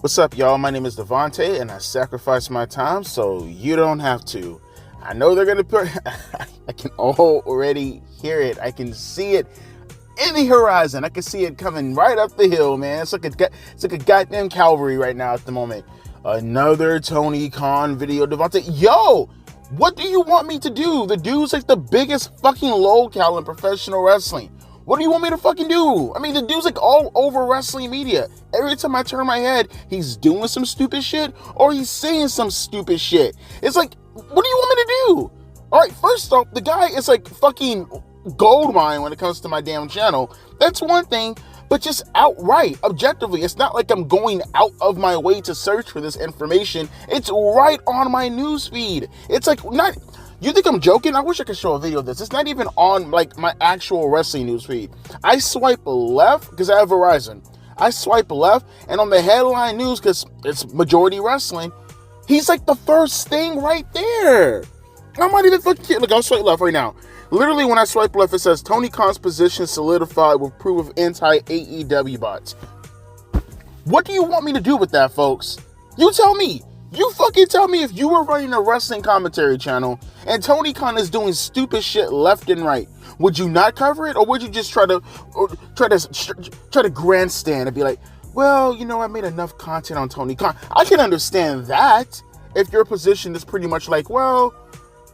What's up, y'all? My name is Devontae, and I sacrifice my time so you don't have to. I know they're gonna put. I can already hear it. I can see it in the horizon. I can see it coming right up the hill, man. It's like a goddamn cavalry right now at the moment. Another Tony Khan video, Devontae. Yo, what do you want me to do? The dude's like the biggest fucking lolcow in professional wrestling. What do you want me to fucking do? I mean, the dude's like all over wrestling media. Every time I turn my head, he's doing some stupid shit or he's saying some stupid shit. It's like, what do you want me to do? All right, first off, the guy is like fucking gold mine when it comes to my damn channel. That's one thing, but just outright, objectively, it's not like I'm going out of my way to search for this information. It's right on my newsfeed. It's like not... You think I'm joking? I wish I could show a video of this. It's not even on like my actual wrestling newsfeed. I swipe left because I have Verizon. I swipe left, and on the headline news, because it's majority wrestling, he's like the first thing right there. I'm not even fucking kidding. Look, I'll swipe left right now. Literally, when I swipe left, it says Tony Khan's position solidified with proof of anti-AEW bots. What do you want me to do with that, folks? You tell me. You fucking tell me if you were running a wrestling commentary channel and Tony Khan is doing stupid shit left and right. Would you not cover it, or would you just try to grandstand and be like, well, you know, I made enough content on Tony Khan. I can understand that if your position is pretty much like, well,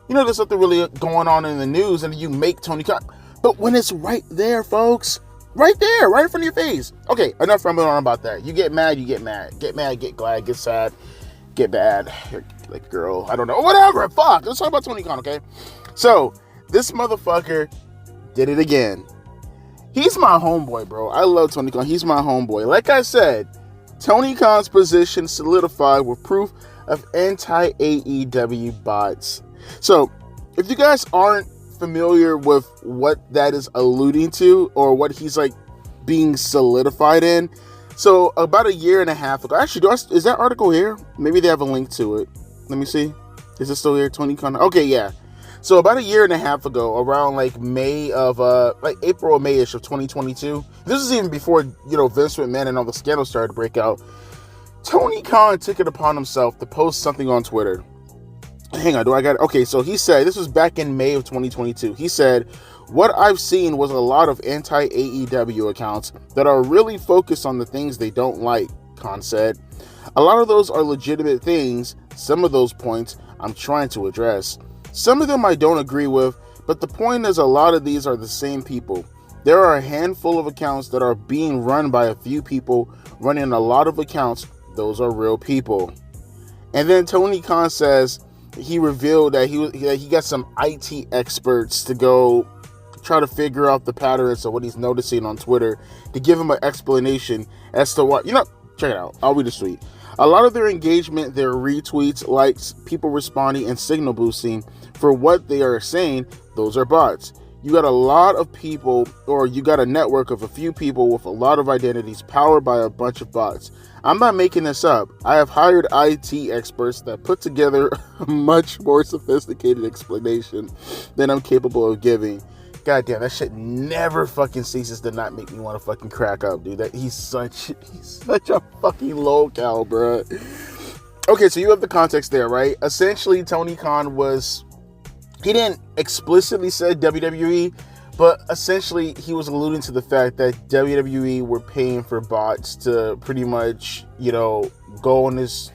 you know, there's nothing really going on in the news, and you make Tony Khan. But when it's right there, folks, right there, right in front of your face. Okay, enough rambling on about that. You get mad, get mad, get glad, get sad. Get bad, like girl, I don't know, whatever, fuck, let's talk about Tony Khan, okay? So, this motherfucker did it again. He's my homeboy, bro. I love Tony Khan, he's my homeboy. Like I said, Tony Khan's position solidified with proof of anti-AEW bots. So, if you guys aren't familiar with what that is alluding to, or what he's like being solidified in, so about a year and a half ago, actually, is that article here? Maybe they have a link to it. Let me see. Is it still here? Tony Khan? Okay, yeah. So about a year and a half ago, around like April or May-ish of 2022. This is even before, you know, Vince McMahon and all the scandals started to break out. Tony Khan took it upon himself to post something on Twitter. Hang on, do I got it? Okay, so he said, this was back in May of 2022. He said, what I've seen was a lot of anti-AEW accounts that are really focused on the things they don't like, Khan said. A lot of those are legitimate things. Some of those points I'm trying to address. Some of them I don't agree with, but the point is a lot of these are the same people. There are a handful of accounts that are being run by a few people running a lot of accounts. Those are real people. And then Tony Khan says he revealed that he got some IT experts to go try to figure out the patterns of what he's noticing on Twitter to give him an explanation as to what, you know, check it out. I'll read the tweet. A lot of their engagement, their retweets, likes, people responding, and signal boosting for what they are saying, those are bots. You got a lot of people, or you got a network of a few people with a lot of identities powered by a bunch of bots. I'm not making this up. I have hired IT experts that put together a much more sophisticated explanation than I'm capable of giving. God damn, that shit never fucking ceases to not make me want to fucking crack up, dude. That he's such a fucking lolcow, bro. Okay, so you have the context there, right? Essentially, Tony Khan he didn't explicitly say WWE, but essentially he was alluding to the fact that WWE were paying for bots to pretty much, you know, go on his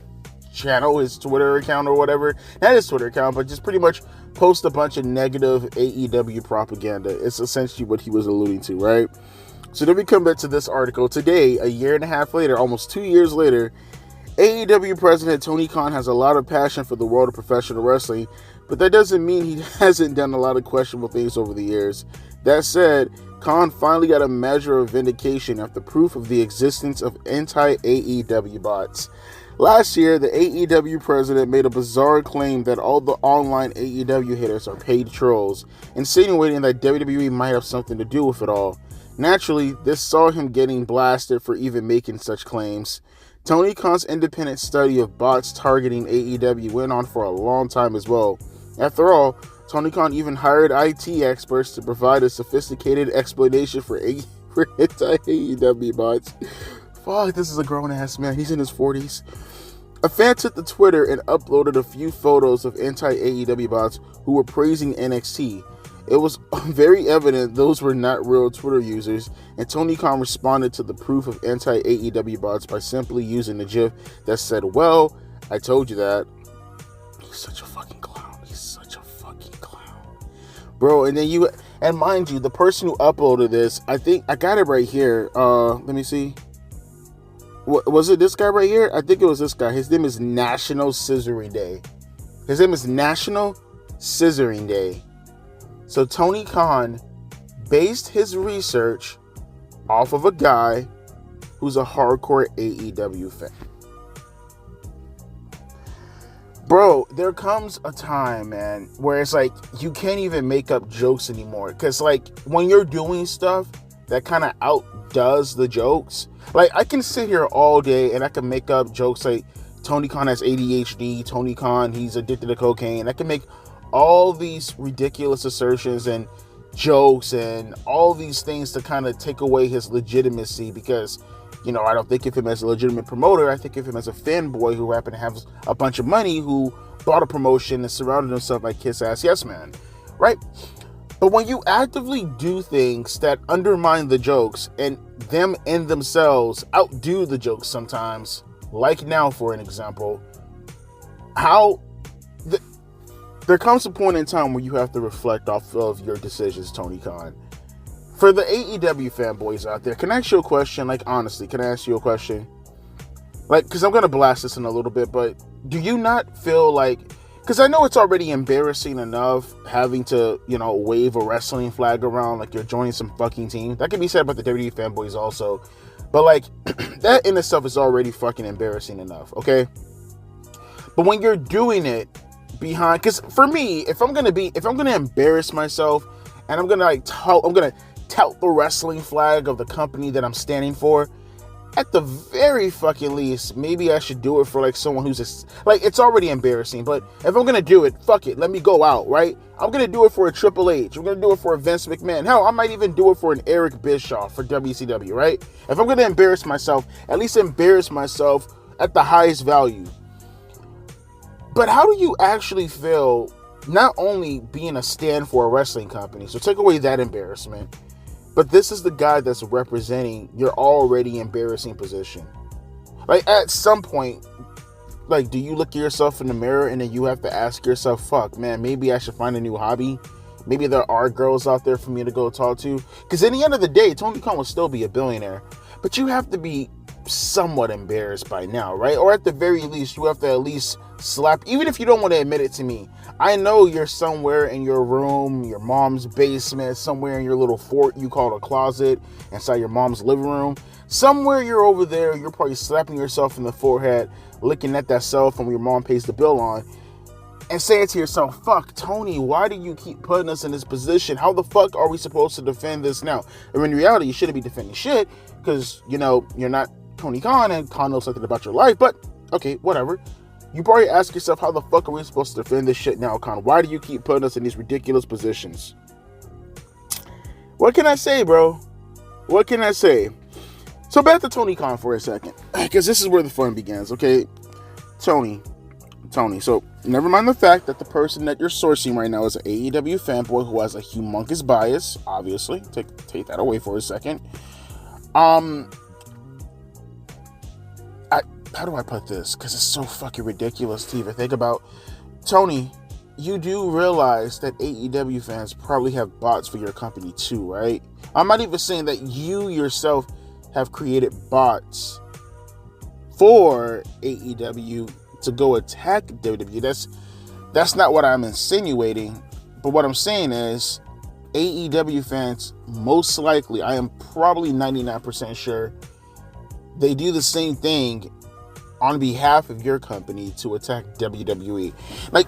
channel, his Twitter account or whatever. Not his Twitter account, but just pretty much post a bunch of negative AEW propaganda. It's essentially what he was alluding to, right? So then we come back to this article today, a year and a half later, almost 2 years later, AEW president Tony Khan has a lot of passion for the world of professional wrestling, but that doesn't mean he hasn't done a lot of questionable things over the years. That said, Khan finally got a measure of vindication after proof of the existence of anti-AEW bots. Last year, the AEW president made a bizarre claim that all the online AEW haters are paid trolls, insinuating that WWE might have something to do with it all. Naturally, this saw him getting blasted for even making such claims. Tony Khan's independent study of bots targeting AEW went on for a long time as well. After all, Tony Khan even hired IT experts to provide a sophisticated explanation for anti-AEW bots. Fuck, this is a grown-ass man. He's in his 40s. A fan took to Twitter and uploaded a few photos of anti-AEW bots who were praising NXT. It was very evident those were not real Twitter users, and Tony Khan responded to the proof of anti-AEW bots by simply using the GIF that said, "Well, I told you that." He's such a fucking clown. He's such a fucking clown. Bro, and mind you, the person who uploaded this, I think, I got it right here. Let me see. Was it this guy right here? I think it was this guy. His name is National Scissoring Day. His name is National Scissoring Day. So Tony Khan based his research off of a guy who's a hardcore AEW fan. Bro, there comes a time, man, where it's like you can't even make up jokes anymore. Because, like, when you're doing stuff that kind of outdoes the jokes, like, I can sit here all day and I can make up jokes like Tony Khan has ADHD, Tony Khan, he's addicted to cocaine. I can make all these ridiculous assertions and jokes and all these things to kind of take away his legitimacy because, you know, I don't think of him as a legitimate promoter. I think of him as a fanboy who happened to have a bunch of money, who bought a promotion and surrounded himself by kiss-ass yes man, right? But when you actively do things that undermine the jokes and them in themselves outdo the jokes sometimes, like now for an example, there comes a point in time where you have to reflect off of your decisions, Tony Khan. For the AEW fanboys out there, can I ask you a question? Like, honestly, can I ask you a question? Like, because I'm going to blast this in a little bit, but do you not feel like, because I know it's already embarrassing enough having to, you know, wave a wrestling flag around like you're joining some fucking team. That can be said about the WWE fanboys also. But, like, that in itself is already fucking embarrassing enough, okay? But when you're doing it behind, because for me, if I'm gonna embarrass myself and I'm gonna tout the wrestling flag of the company that I'm standing for, at the very fucking least, maybe I should do it for like someone who's like, it's already embarrassing, but if I'm gonna do it, fuck it, let me go out, right? I'm gonna do it for a Triple H. I'm gonna do it for a Vince McMahon. Hell, I might even do it for an Eric Bischoff for WCW, right? If I'm gonna embarrass myself, at least embarrass myself at the highest value. But how do you actually feel not only being a stand for a wrestling company, so take away that embarrassment, but this is the guy that's representing your already embarrassing position. Like, at some point, like, do you look at yourself in the mirror and then you have to ask yourself, fuck, man, maybe I should find a new hobby? Maybe there are girls out there for me to go talk to? Because in the end of the day, Tony Khan will still be a billionaire. But you have to be somewhat embarrassed by now, right? Or at the very least, you have to at least slap, even if you don't want to admit it to me. I know you're somewhere in your room, your mom's basement, somewhere in your little fort you call a closet, inside your mom's living room. Somewhere you're over there, you're probably slapping yourself in the forehead, looking at that cell phone your mom pays the bill on, and saying to yourself, fuck, Tony, why do you keep putting us in this position? How the fuck are we supposed to defend this now? And in reality, you shouldn't be defending shit, because, you know, you're not Tony Khan, and Khan knows something about your life, but, okay, whatever. You probably ask yourself, how the fuck are we supposed to defend this shit now, Khan? Why do you keep putting us in these ridiculous positions? What can I say, bro? What can I say? So back to Tony Khan for a second, because this is where the fun begins, okay? Tony. So never mind the fact that the person that you're sourcing right now is an AEW fanboy who has a humongous bias, obviously. Take that away for a second. How do I put this? Because it's so fucking ridiculous to even think about. Tony, you do realize that AEW fans probably have bots for your company too, right? I'm not even saying that you yourself have created bots for AEW to go attack WWE. That's not what I'm insinuating, but what I'm saying is AEW fans, most likely, I am probably 99% sure, they do the same thing on behalf of your company to attack WWE. Like,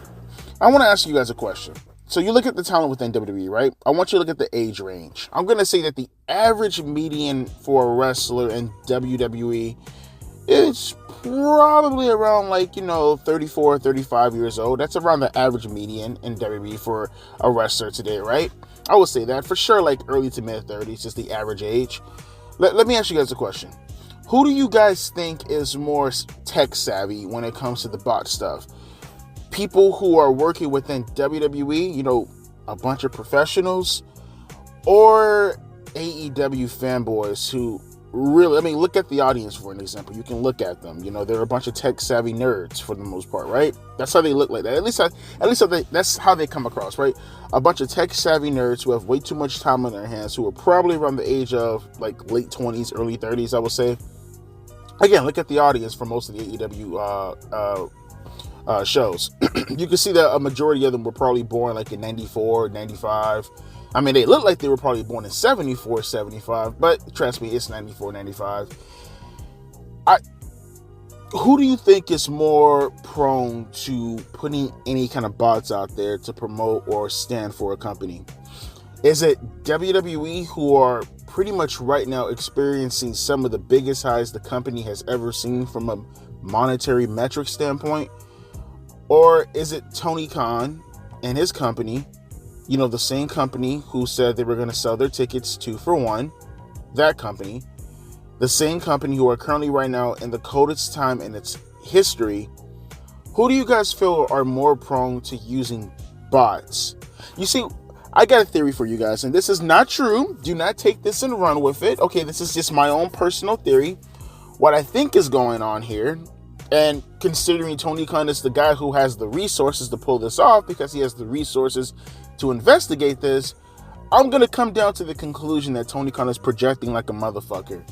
I want to ask you guys a question. So you look at the talent within WWE, right? I want you to look at the age range. I'm going to say that the average median for a wrestler in WWE is probably around 34, 35 years old. That's around the average median in WWE for a wrestler today, right? I would say that for sure, like early to mid 30s is the average age. Let me ask you guys a question. Who do you guys think is more tech savvy when it comes to the bot stuff? People who are working within WWE, a bunch of professionals, or AEW fanboys who really, look at the audience for an example. You can look at them. They're a bunch of tech savvy nerds for the most part, right? That's how they look like that. At least that's how they come across, right? A bunch of tech savvy nerds who have way too much time on their hands, who are probably around the age of late 20s, early 30s, I would say. Again, look at the audience for most of the AEW shows. You can see that a majority of them were probably born in 94, 95. They look like they were probably born in 74, 75, but trust me, it's 94, 95. Who do you think is more prone to putting any kind of bots out there to promote or stand for a company? Is it WWE, who are pretty much right now experiencing some of the biggest highs the company has ever seen from a monetary metric standpoint? Or is it Tony Khan and his company, the same company who said they were going to sell their tickets 2 for 1, that company, the same company who are currently right now in the coldest time in its history? Who do you guys feel are more prone to using bots? You see, I got a theory for you guys, and this is not true. Do not take this and run with it. Okay, this is just my own personal theory. What I think is going on here, and considering Tony Khan is the guy who has the resources to pull this off, because he has the resources to investigate this, I'm going to come down to the conclusion that Tony Khan is projecting like a motherfucker.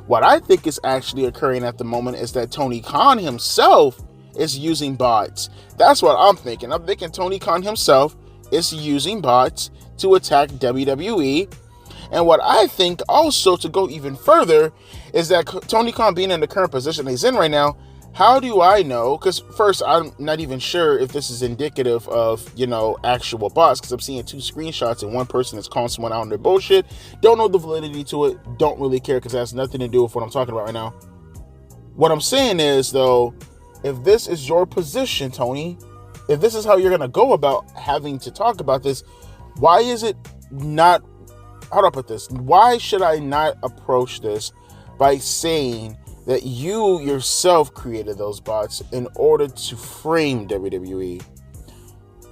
What I think is actually occurring at the moment is that Tony Khan himself is using bots. That's what I'm thinking. I'm thinking Tony Khan himself is using bots to attack WWE. And what I think also, to go even further, is that Tony Khan being in the current position he's in right now, how do I know? Because first, I'm not even sure if this is indicative of, actual bots, because I'm seeing 2 screenshots and one person is calling someone out on their bullshit. Don't know the validity to it. Don't really care, because it has nothing to do with what I'm talking about right now. What I'm saying is, though, if this is your position, Tony, if this is how you're going to go about having to talk about this, why is it not, how do I put this? Why should I not approach this by saying that you yourself created those bots in order to frame WWE?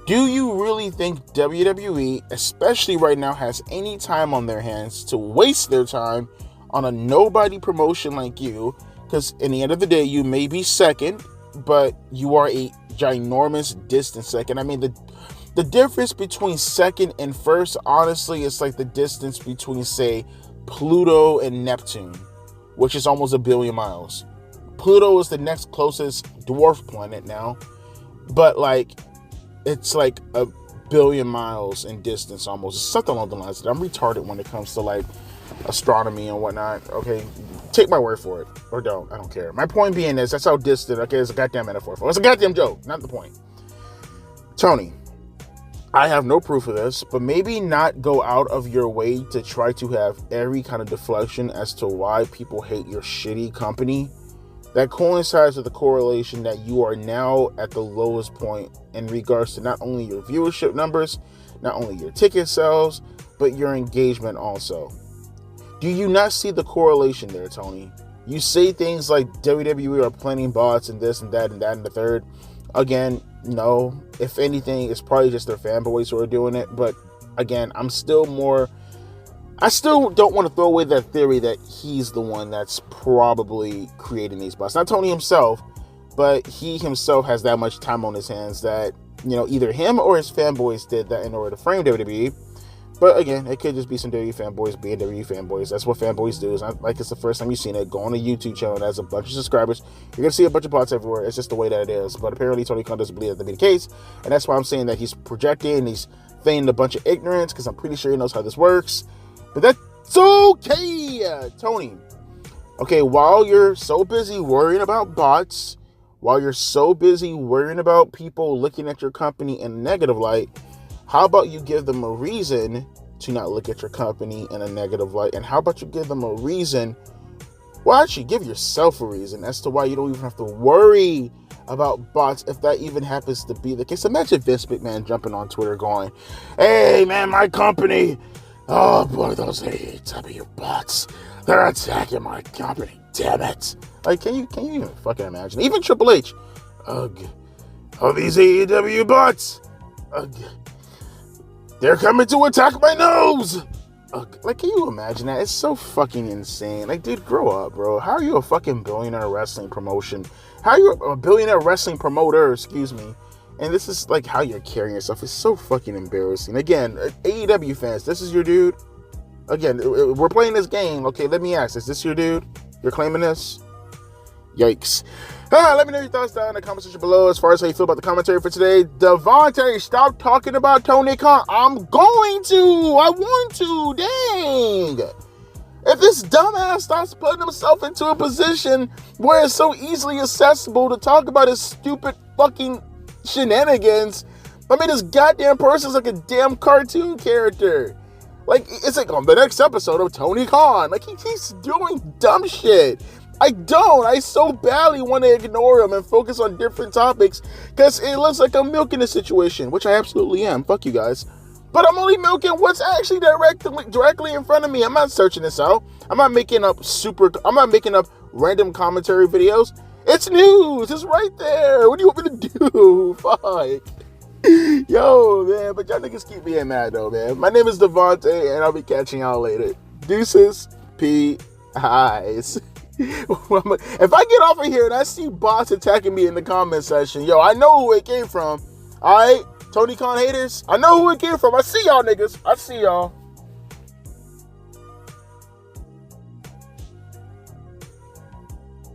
Do you really think WWE, especially right now, has any time on their hands to waste their time on a nobody promotion like you? Because in the end of the day, you may be second, but you are a ginormous distant second. The difference between second and first, honestly, is like the distance between, say, Pluto and Neptune, which is almost 1 billion miles. Pluto is the next closest dwarf planet now, but it's 1 billion miles in distance almost. Something along the lines of that. I'm retarded when it comes to astronomy and whatnot. Okay, take my word for it, or don't. I don't care. My point being is, that's how distant. Okay, it's a goddamn metaphor. It's a goddamn joke, not the point. Tony, I have no proof of this, but maybe not go out of your way to try to have every kind of deflection as to why people hate your shitty company. That coincides with the correlation that you are now at the lowest point in regards to not only your viewership numbers, not only your ticket sales, but your engagement also. Do you not see the correlation there, Tony? You say things like WWE are planning bots and this and that and that and the third. Again, no. If anything, it's probably just their fanboys who are doing it. But again, I still don't want to throw away that theory that he's the one that's probably creating these bots. Not Tony himself, but he himself has that much time on his hands that, either him or his fanboys did that in order to frame WWE. But again, it could just be some WWE fanboys being WWE fanboys. That's what fanboys do. It's not like it's the first time you've seen it. Go on a YouTube channel that has a bunch of subscribers. You're going to see a bunch of bots everywhere. It's just the way that it is. But apparently Tony Khan doesn't believe that to be the case. And that's why I'm saying that he's projecting, he's feigning a bunch of ignorance, because I'm pretty sure he knows how this works. But that's okay, Tony. Okay, while you're so busy worrying about bots, while you're so busy worrying about people looking at your company in a negative light, how about you give them a reason to not look at your company in a negative light? And how about you give them a reason, well, actually give yourself a reason as to why you don't even have to worry about bots, if that even happens to be the case. Imagine Vince McMahon jumping on Twitter going, hey man, my company, oh boy, those AEW bots, they're attacking my company, damn it. Like, can you even fucking imagine? Even Triple H, ugh, oh, these AEW bots, ugh, they're coming to attack my nose. Like, can you imagine that? It's so fucking insane. Like, dude, grow up, bro. How are you a fucking billionaire wrestling promotion? How are you a billionaire wrestling promoter, excuse me? And this is, like, how you're carrying yourself. It's so fucking embarrassing. Again, AEW fans, this is your dude? Again, we're playing this game. Okay, let me ask, is this your dude? You're claiming this? Yikes. Let me know your thoughts down in the comment section below as far as how you feel about the commentary for today. Devontae, stop talking about Tony Khan. I'm going to. I want to. Dang. If this dumbass stops putting himself into a position where it's so easily accessible to talk about his stupid fucking shenanigans, I mean, this goddamn person's like a damn cartoon character. Like, it's like on the next episode of Tony Khan. Like, he keeps doing dumb shit. I so badly want to ignore him and focus on different topics because it looks like I'm milking the situation, which I absolutely am. Fuck you guys. But I'm only milking what's actually directly in front of me. I'm not searching this out. I'm not making up random commentary videos. It's news. It's right there. What do you want me to do? Fuck. Yo, man. But y'all niggas keep being mad, though, man. My name is Devontae, and I'll be catching y'all later. Deuces. P-eyes. If I get off of here and I see bots attacking me in the comment section, yo, I know who it came from. Alright, Tony Khan haters, I know who it came from. I see y'all niggas. I see y'all.